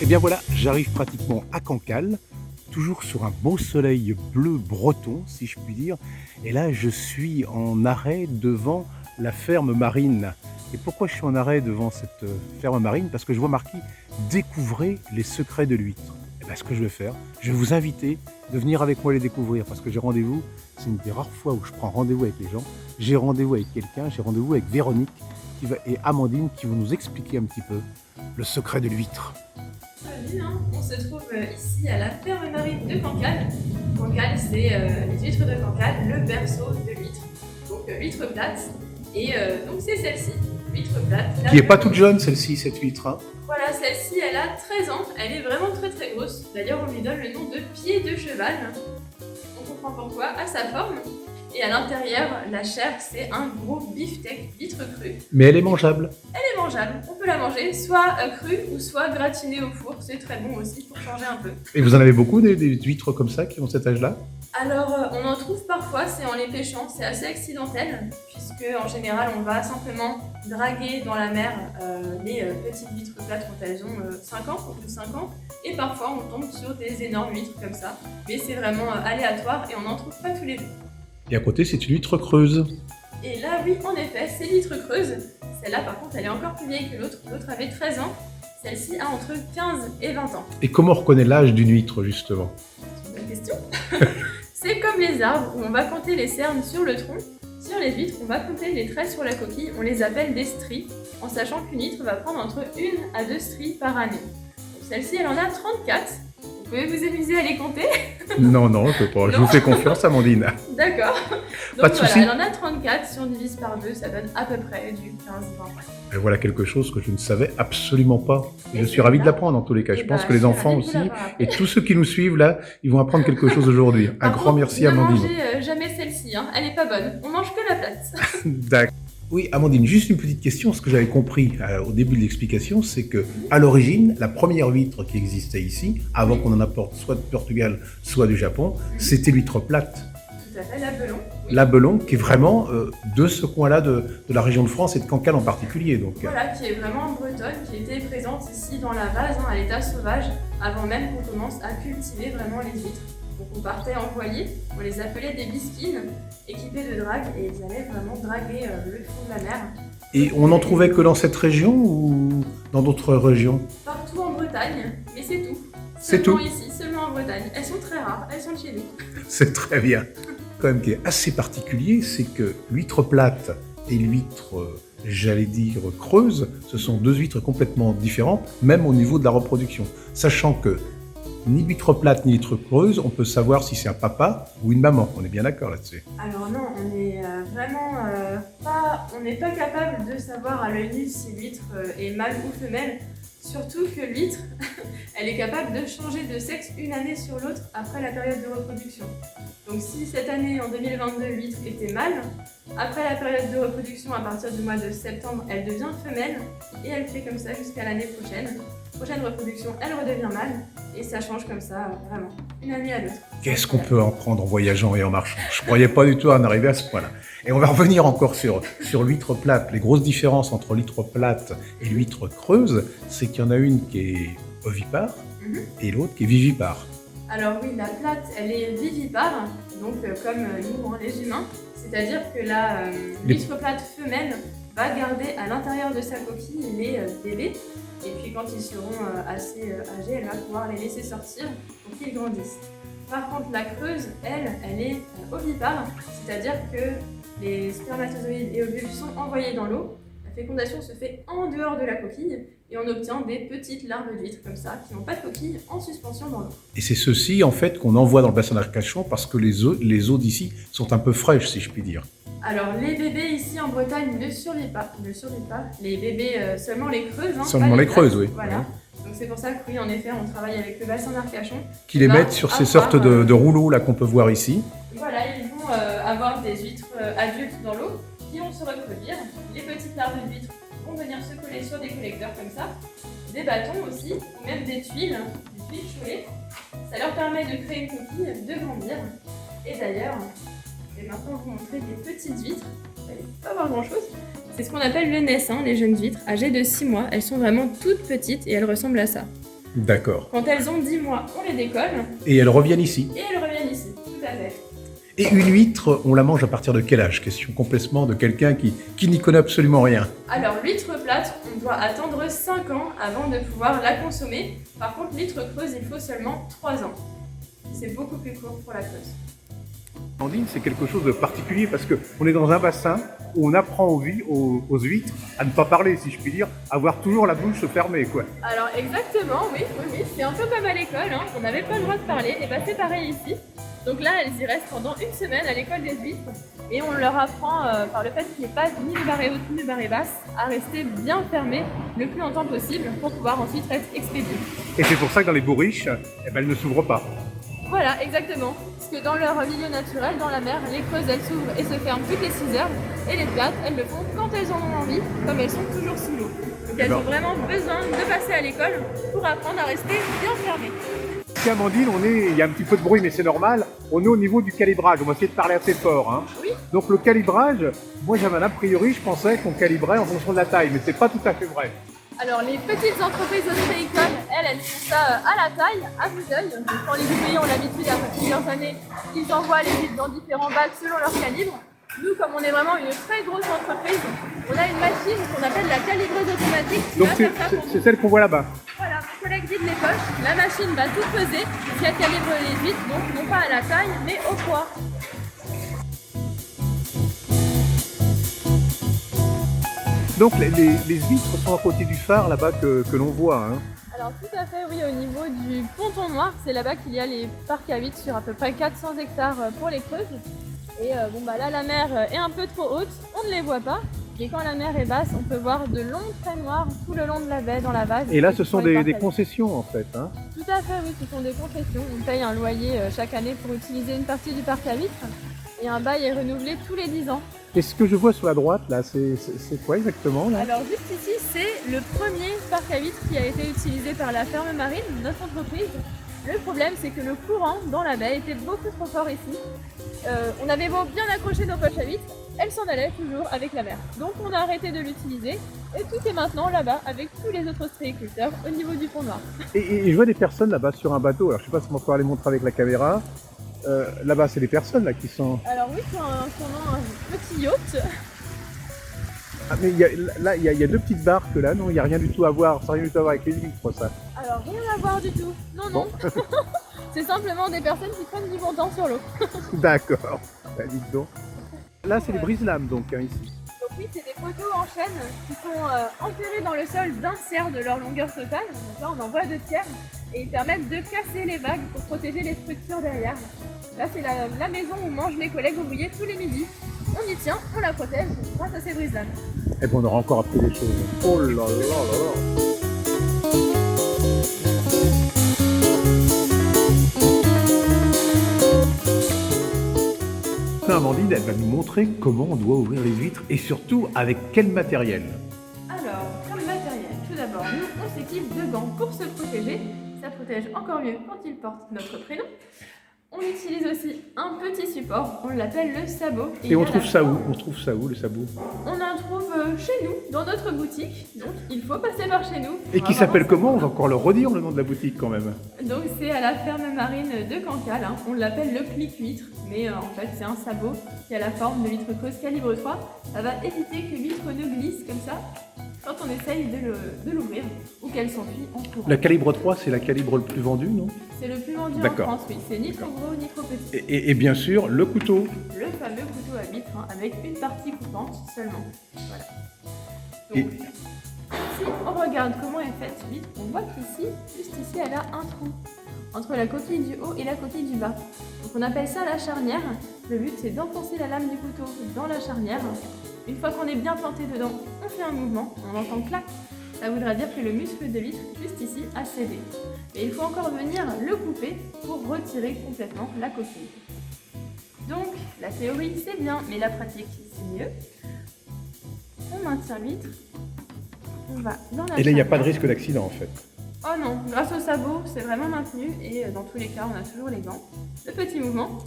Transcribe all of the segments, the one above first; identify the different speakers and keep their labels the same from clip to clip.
Speaker 1: bien voilà, j'arrive pratiquement à Cancale, toujours sur un beau soleil bleu breton, si je puis dire. Et là, je suis en arrêt devant la ferme marine. Et pourquoi je suis en arrêt devant cette ferme marine? Parce que je vois marqué «Découvrez les secrets de l'huître». Et bien, ce que je vais faire, je vais vous inviter de venir avec moi les découvrir, parce que j'ai rendez-vous, c'est une des rares fois où je prends rendez-vous avec les gens. J'ai rendez-vous avec quelqu'un, j'ai rendez-vous avec Véronique et Amandine qui vont nous expliquer un petit peu le secret de l'huître.
Speaker 2: Bienvenue, on se trouve ici à la ferme marine de Cancale. Cancale, c'est les huîtres de Cancale, le berceau de l'huître. Donc l'huître plate. Et donc c'est celle-ci, l'huître plate.
Speaker 1: Qui n'est pas toute jeune celle-ci, cette huître. Hein.
Speaker 2: Voilà, celle-ci, elle a 13 ans. Elle est vraiment très très grosse. D'ailleurs, on lui donne le nom de pied de cheval. On comprend pourquoi, à sa forme. Et à l'intérieur, la chair, c'est un gros beefsteak, huître crue.
Speaker 1: Mais elle est mangeable.
Speaker 2: Elle est mangeable, on peut la manger soit crue ou soit gratinée au four, c'est très bon aussi pour changer un peu.
Speaker 1: Et vous en avez beaucoup des huîtres comme ça qui ont cet âge-là?
Speaker 2: Alors on en trouve parfois, c'est en les pêchant, c'est assez accidentel, puisque en général on va simplement draguer dans la mer les petites huîtres plates quand elles ont 5 ans ou plus de 5 ans, et parfois on tombe sur des énormes huîtres comme ça, mais c'est vraiment aléatoire et on n'en trouve pas tous les jours.
Speaker 1: Et à côté, c'est une huître creuse.
Speaker 2: Et là, oui, en effet, c'est l'huître creuse. Celle-là, par contre, elle est encore plus vieille que l'autre. L'autre avait 13 ans. Celle-ci a entre 15 et 20 ans.
Speaker 1: Et comment on reconnaît l'âge d'une huître, justement?
Speaker 2: C'est une bonne question. C'est comme les arbres, où on va compter les cernes sur le tronc. Sur les huîtres, on va compter les traits sur la coquille. On les appelle des stries, en sachant qu'une huître va prendre entre 1 à 2 stries par année. Celle-ci, elle en a 34. Vous pouvez vous amuser à les compter?
Speaker 1: Non, je ne peux pas. Non. Je vous fais confiance, Amandine.
Speaker 2: D'accord.
Speaker 1: Pas de
Speaker 2: voilà,
Speaker 1: souci.
Speaker 2: elle en a 34. Si on divise par 2, ça donne à peu près du 15-20.
Speaker 1: Et voilà quelque chose que je ne savais absolument pas. Et je suis ravi de l'apprendre en tous les cas. Je pense que les enfants aussi, et tous ceux qui nous suivent là, ils vont apprendre quelque chose aujourd'hui. Un grand merci, Amandine.
Speaker 2: Ne mangez jamais celle-ci, hein. Elle n'est pas bonne. On mange que la plate.
Speaker 1: D'accord. Oui, Amandine, juste une petite question. Ce que j'avais compris au début de l'explication, c'est que à l'origine, la première huître qui existait ici, avant qu'on en apporte soit de Portugal, soit du Japon, c'était l'huître plate.
Speaker 2: Tout à fait, la belon. Oui.
Speaker 1: La belon, qui est vraiment de ce coin-là de la région de France et de Cancale en particulier. Donc,
Speaker 2: voilà, qui est vraiment bretonne, qui était présente ici dans la vase, à l'état sauvage, avant même qu'on commence à cultiver vraiment les huîtres. Donc on partait en voilier, on les appelait des bisquines, équipés de drague, et ils allaient vraiment draguer le fond de la mer.
Speaker 1: Et on n'en trouvait que dans cette région ou dans d'autres régions?
Speaker 2: Partout en Bretagne, mais c'est tout.
Speaker 1: C'est tout.
Speaker 2: Seulement ici, seulement en Bretagne. Elles sont très rares, elles sont de chez nous.
Speaker 1: C'est très bien. Quand même, qui est assez particulier, c'est que l'huître plate et l'huître, j'allais dire, creuse, ce sont deux huîtres complètement différentes, même au niveau de la reproduction. Sachant que ni l'huître plate ni l'huître creuse, on peut savoir si c'est un papa ou une maman. On est bien d'accord là-dessus.
Speaker 2: Alors non, on est vraiment on n'est pas capable de savoir à l'œil nu si l'huître est mâle ou femelle. Surtout que l'huître, elle est capable de changer de sexe une année sur l'autre après la période de reproduction. Donc si cette année, en 2022, l'huître était mâle, après la période de reproduction, à partir du mois de septembre, elle devient femelle et elle fait comme ça jusqu'à l'année prochaine. Prochaine reproduction, elle redevient mâle et ça change comme ça, vraiment, une année à l'autre.
Speaker 1: Qu'est-ce qu'on peut en prendre en voyageant et en marchant? Je ne croyais pas du tout en arriver à ce point-là. Et on va revenir encore sur l'huître plate. Les grosses différences entre l'huître plate et l'huître creuse, c'est qu'il y en a une qui est ovipare et l'autre qui est vivipare.
Speaker 2: Alors oui, la plate, elle est vivipare, donc comme nous, les humains. C'est-à-dire que l'huître plate femelle va garder à l'intérieur de sa coquille les bébés. Et puis quand ils seront assez âgés, elle va pouvoir les laisser sortir pour qu'ils grandissent. Par contre, la creuse, elle est ovipare, c'est-à-dire que les spermatozoïdes et ovules sont envoyés dans l'eau. La fécondation se fait en dehors de la coquille et on obtient des petites larves d'huîtres comme ça, qui n'ont pas de coquille, en suspension dans l'eau.
Speaker 1: Et c'est ceci en fait qu'on envoie dans le bassin d'Arcachon parce que les eaux d'ici sont un peu fraîches, si je puis dire.
Speaker 2: Alors les bébés ici en Bretagne ne survivent pas. Les bébés, seulement les creuses.
Speaker 1: Seulement les creuses, oui.
Speaker 2: Voilà. Donc c'est pour ça que oui, en effet, on travaille avec le bassin d'Arcachon.
Speaker 1: Qui les mettent sur ces sortes de rouleaux là qu'on peut voir ici.
Speaker 2: Voilà, ils vont avoir des huîtres adultes dans l'eau qui vont se reproduire. Les petites larves d'huîtres vont venir se coller sur des collecteurs comme ça. Des bâtons aussi, ou même des tuiles chaulées. Ça leur permet de créer une coquille, de grandir. Et d'ailleurs, je vais maintenant vous montrer des petites huîtres. Vous n'allez pas voir grand chose. C'est ce qu'on appelle le naissin, les jeunes huîtres, âgées de 6 mois. Elles sont vraiment toutes petites et elles ressemblent à ça.
Speaker 1: D'accord.
Speaker 2: Quand elles ont 10 mois, on les décolle
Speaker 1: Et elles reviennent ici.
Speaker 2: et elles reviennent ici. Tout à fait.
Speaker 1: Et une huître, on la mange à partir de quel âge? Question complètement de quelqu'un qui n'y connaît absolument rien.
Speaker 2: Alors, l'huître plate, on doit attendre 5 ans avant de pouvoir la consommer. Par contre, l'huître creuse, il faut seulement 3 ans. C'est beaucoup plus court pour la creuse.
Speaker 1: Amandine, c'est quelque chose de particulier parce qu'on est dans un bassin où on apprend aux huîtres à ne pas parler, si je puis dire, à avoir toujours la bouche fermée, quoi.
Speaker 2: Alors, exactement, oui. C'est un peu comme à l'école, hein. On n'avait pas le droit de parler, et c'est pareil ici. Donc là, elles y restent pendant une semaine à l'école des huîtres et on leur apprend, par le fait qu'il n'y ait pas ni de marée haute ni de marée basse, à rester bien fermées le plus longtemps possible pour pouvoir ensuite être expédiées.
Speaker 1: Et c'est pour ça que dans les bourriches, elles ne s'ouvrent pas.
Speaker 2: Voilà, exactement. Parce que dans leur milieu naturel, dans la mer, les creuses, elles s'ouvrent et se ferment toutes les 6 heures. Et les plates, elles le font quand elles en ont envie, comme elles sont toujours sous l'eau. Donc elles ont vraiment besoin de passer à l'école pour apprendre à rester bien fermées.
Speaker 1: Ici, Amandine, il y a un petit peu de bruit, mais c'est normal. On est au niveau du calibrage. On va essayer de parler assez fort. Hein.
Speaker 2: Oui.
Speaker 1: Donc le calibrage, moi j'avais un a priori, je pensais qu'on calibrait en fonction de la taille, mais c'est pas tout à fait vrai.
Speaker 2: Alors les petites entreprises ostréicoles, elles font ça à la taille, à vue d'œil. Quand les ouvriers ont l'habitude, après plusieurs années, ils envoient les huîtres dans différents bacs selon leur calibre. Nous, comme on est vraiment une très grosse entreprise, on a une machine qu'on appelle la calibreuse automatique qui
Speaker 1: Donc
Speaker 2: va faire ça pour nous.
Speaker 1: c'est celle qu'on voit là-bas.
Speaker 2: Voilà, mon collègue vide les poches, la machine va tout peser, qui calibre les huîtres, donc non pas à la taille, mais au poids.
Speaker 1: Donc les huîtres sont à côté du phare là-bas que l'on voit. Hein.
Speaker 2: Alors tout à fait, oui, au niveau du ponton noir, c'est là-bas qu'il y a les parcs à huîtres sur à peu près 400 hectares pour les creuses. Et là la mer est un peu trop haute, on ne les voit pas. Et quand la mer est basse, on peut voir de longs traits noirs tout le long de la baie, dans la vase.
Speaker 1: Et là, ce sont des concessions en fait. Hein.
Speaker 2: Tout à fait, oui, ce sont des concessions. On paye un loyer chaque année pour utiliser une partie du parc à huîtres. Et un bail est renouvelé tous les 10 ans.
Speaker 1: Et ce que je vois sur la droite, là, c'est quoi exactement là?
Speaker 2: Alors juste ici, c'est le premier parc à huîtres qui a été utilisé par la ferme marine, notre entreprise. Le problème, c'est que le courant dans la baie était beaucoup trop fort ici. On avait beau bien accrocher nos poches à huîtres, elles s'en allaient toujours avec la mer. Donc on a arrêté de l'utiliser et tout est maintenant là-bas avec tous les autres ostréiculteurs au niveau du pont noir.
Speaker 1: Et je vois des personnes là-bas sur un bateau. Alors je sais pas si on va pouvoir les montrer avec la caméra. Là-bas, c'est des personnes là qui sont.
Speaker 2: Alors oui, sur un petit yacht.
Speaker 1: Ah, mais il y a deux petites barques là, non? Il n'y a rien du tout à voir. Ça n'a rien du tout à voir avec les huîtres, ça.
Speaker 2: Alors rien à voir du tout. Non, non. Bon. C'est simplement des personnes qui prennent du bon temps sur l'eau.
Speaker 1: D'accord. Bah, dites donc. Là, c'est les brise-lames donc hein, ici.
Speaker 2: Donc oui, c'est des poteaux en chaîne qui sont enterrés dans le sol d'un tiers de leur longueur totale. Donc là, on en voit 2 tiers. Et ils permettent de casser les vagues pour protéger les structures derrière. Là, c'est la maison où mangent mes collègues ouvriers tous les midis. On y tient, on la protège grâce à ces brise-lames.
Speaker 1: Et bon, on aura encore appris des choses. Oh là là là là. Amandine, elle va nous montrer comment on doit ouvrir les huîtres et surtout avec quel matériel.
Speaker 2: Alors, comme matériel, tout d'abord, nous, on s'équipe de gants pour se protéger. Ça protège encore mieux quand il porte notre prénom. On utilise aussi un petit support, on l'appelle le sabot.
Speaker 1: Et on trouve ça où? On trouve ça où, le sabot?
Speaker 2: On en trouve chez nous, dans notre boutique. Donc il faut passer par chez nous.
Speaker 1: Et qui s'appelle comment? On va encore le redire, le nom de la boutique quand même.
Speaker 2: Donc c'est à la ferme marine de Cancale. Hein. On l'appelle le clic-huître. Mais en fait c'est un sabot qui a la forme de l'huître creuse calibre 3. Ça va éviter que l'huître ne glisse comme ça quand on essaye de l'ouvrir ou qu'elle s'enfuit en courant.
Speaker 1: La calibre 3, c'est la calibre le plus vendu, non?
Speaker 2: C'est le plus vendu en France, oui. C'est ni trop gros ni trop petit.
Speaker 1: Et bien sûr, le couteau.
Speaker 2: Le fameux couteau à huître, hein, avec une partie coupante seulement. Voilà. Donc, si on regarde comment est faite l'huître, on voit qu'ici, juste ici, elle a un trou entre la coquille du haut et la coquille du bas. Donc on appelle ça la charnière. Le but, c'est d'enfoncer la lame du couteau dans la charnière. Une fois qu'on est bien planté dedans, on fait un mouvement, on entend clac. Ça voudra dire que le muscle de l'huître, juste ici, a cédé. Et il faut encore venir le couper pour retirer complètement la coquille. Donc, la théorie, c'est bien, mais la pratique, c'est mieux. On maintient l'huître. On va dans la
Speaker 1: Et là, il n'y a pas de
Speaker 2: charnière.
Speaker 1: risque d'accident, en fait.
Speaker 2: Oh non, grâce au sabot, c'est vraiment maintenu. Et dans tous les cas, on a toujours les gants. Le petit mouvement.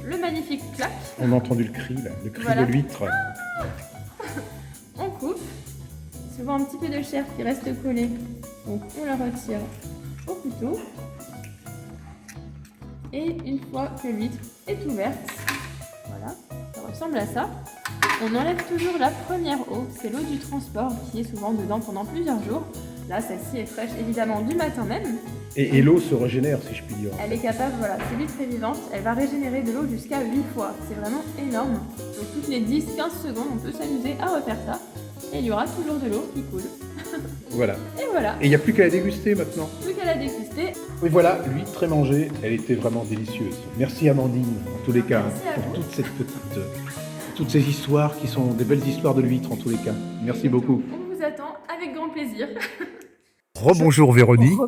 Speaker 2: Le magnifique clac.
Speaker 1: On a entendu le cri, là, le cri
Speaker 2: Voilà.
Speaker 1: de l'huître.
Speaker 2: On coupe. Souvent un petit peu de chair qui reste collée. Donc on la retire couteau. Et une fois que l'huître est ouverte, voilà, ça ressemble à ça. On enlève toujours la première eau, c'est l'eau du transport qui est souvent dedans pendant plusieurs jours. Là, celle-ci est fraîche évidemment du matin même.
Speaker 1: Et l'eau se régénère, si je puis dire.
Speaker 2: Elle est capable, voilà, c'est l'huître est vivante, elle va régénérer de l'eau jusqu'à 8 fois. C'est vraiment énorme. Donc toutes les 10-15 secondes, on peut s'amuser à refaire ça. Et il y aura toujours de l'eau qui coule.
Speaker 1: Voilà.
Speaker 2: Et voilà.
Speaker 1: Et il n'y a plus qu'à la déguster maintenant.
Speaker 2: Plus qu'à la déguster.
Speaker 1: Oui, voilà, l'huître très mangée, elle était vraiment délicieuse. Merci Amandine, en tous les cas,
Speaker 2: Merci à
Speaker 1: pour
Speaker 2: vous.
Speaker 1: toutes ces histoires qui sont des belles histoires de l'huître en tous les cas. Merci beaucoup.
Speaker 2: On vous attend avec grand plaisir.
Speaker 1: Rebonjour Véronique.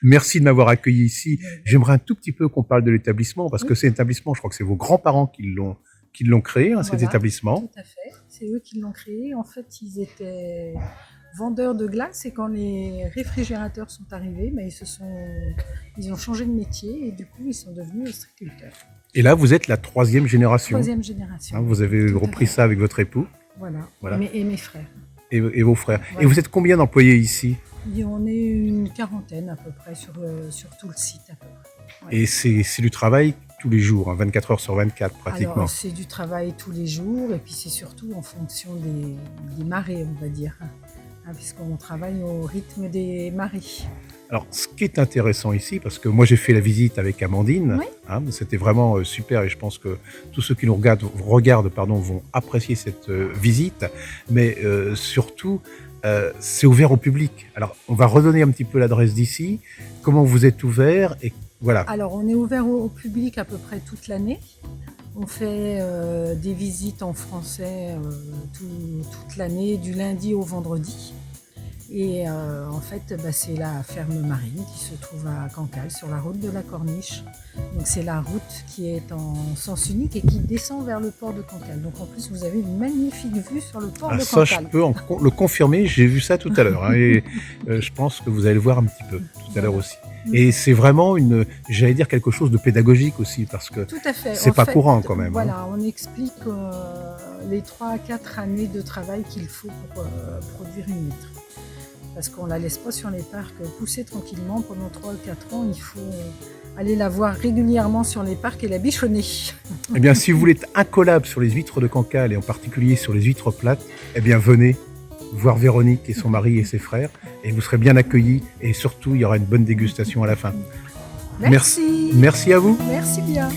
Speaker 1: Merci de m'avoir accueilli ici. J'aimerais un tout petit peu qu'on parle de l'établissement, parce que cet établissement, je crois que c'est vos grands-parents qui l'ont créé, cet
Speaker 3: Voilà,
Speaker 1: établissement.
Speaker 3: Tout à fait, c'est eux qui l'ont créé. En fait, ils étaient vendeurs de glace et quand les réfrigérateurs sont arrivés, ils ont changé de métier et du coup, ils sont devenus ostréiculteurs.
Speaker 1: Et là, vous êtes la troisième génération.
Speaker 3: Troisième génération.
Speaker 1: Hein, vous avez repris ça avec votre époux.
Speaker 3: Voilà. Et mes frères.
Speaker 1: Et vos frères.
Speaker 3: Voilà.
Speaker 1: Et vous êtes combien d'employés ici?
Speaker 3: Et on est une quarantaine à peu près sur tout le site. À peu près. Ouais.
Speaker 1: Et c'est du travail tous les jours, hein, 24 heures sur 24 pratiquement.
Speaker 3: Alors, c'est du travail tous les jours et puis c'est surtout en fonction des marées, on va dire. Puisqu'on travaille au rythme des marées.
Speaker 1: Alors, ce qui est intéressant ici, parce que moi j'ai fait la visite avec Amandine,
Speaker 3: Oui.
Speaker 1: C'était vraiment super et je pense que tous ceux qui nous regardent vont apprécier cette visite, mais surtout, c'est ouvert au public. Alors, on va redonner un petit peu l'adresse d'ici, comment vous êtes ouvert et voilà.
Speaker 3: Alors, on est ouvert au public à peu près toute l'année. On fait des visites en français toute l'année, du lundi au vendredi. Et en fait, c'est la ferme marine qui se trouve à Cancale, sur la route de la Corniche. Donc c'est la route qui est en sens unique et qui descend vers le port de Cancale. Donc en plus, vous avez une magnifique vue sur le port de
Speaker 1: Ça,
Speaker 3: Cancale.
Speaker 1: je peux le confirmer, j'ai vu ça tout à l'heure. Et je pense que vous allez le voir un petit peu tout à l'heure aussi. Et c'est vraiment j'allais dire quelque chose de pédagogique aussi, parce que
Speaker 3: Tout à fait.
Speaker 1: c'est
Speaker 3: En
Speaker 1: pas
Speaker 3: fait,
Speaker 1: courant quand même.
Speaker 3: Voilà, on explique les 3 à 4 années de travail qu'il faut pour produire une huître. Parce qu'on ne la laisse pas sur les parcs pousser tranquillement pendant 3 ou 4 ans. Il faut aller la voir régulièrement sur les parcs et la bichonner.
Speaker 1: Eh bien, si vous voulez être incollable sur les huîtres de Cancale et en particulier sur les huîtres plates, eh bien, venez voir Véronique et son mari et ses frères et vous serez bien accueillis et surtout, il y aura une bonne dégustation à la fin.
Speaker 3: Merci.
Speaker 1: Merci à vous.
Speaker 3: Merci bien.